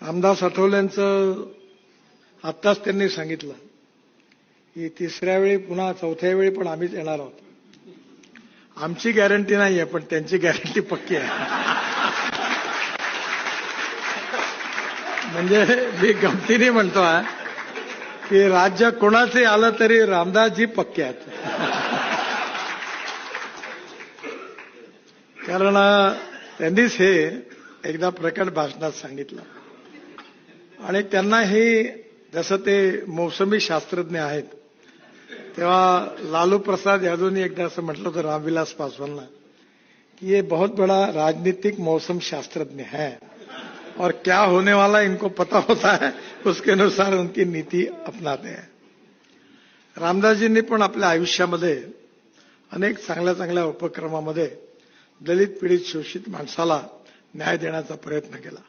रामदास आठवलेंचं आत्ताच त्यांनी सांगितलं की तिसऱ्या वेळी पुन्हा चौथ्या वेळी पण आम्हीच येणार आहोत. आमची गॅरंटी नाहीये, पण त्यांची गॅरंटी पक्की आहे. म्हणजे मी गमतीने म्हणतोय की राज्य कोणाचे आलं तरी रामदासजी पक्के आहेत. कारण त्यांनीच हे एकदा प्रकट भाषणात सांगितलं. आणि त्यांना हे जसं ते मौसमी शास्त्रज्ञ आहेत, तेव्हा लालू प्रसाद यादवनी एकदा असं म्हटलं होतं रामविलास पासवानला कि ये बहुत बड़ा राजनीतिक मौसम शास्त्रज्ञ है और क्या होने वाला इनको पता होता है, उसके अनुसार उनकी नीति अपनाते हैं. रामदासजींनी पण आपल्या आयुष्यामध्ये अनेक चांगल्या चांगल्या उपक्रमामध्ये दलित पीडित शोषित माणसाला न्याय देण्याचा प्रयत्न केला.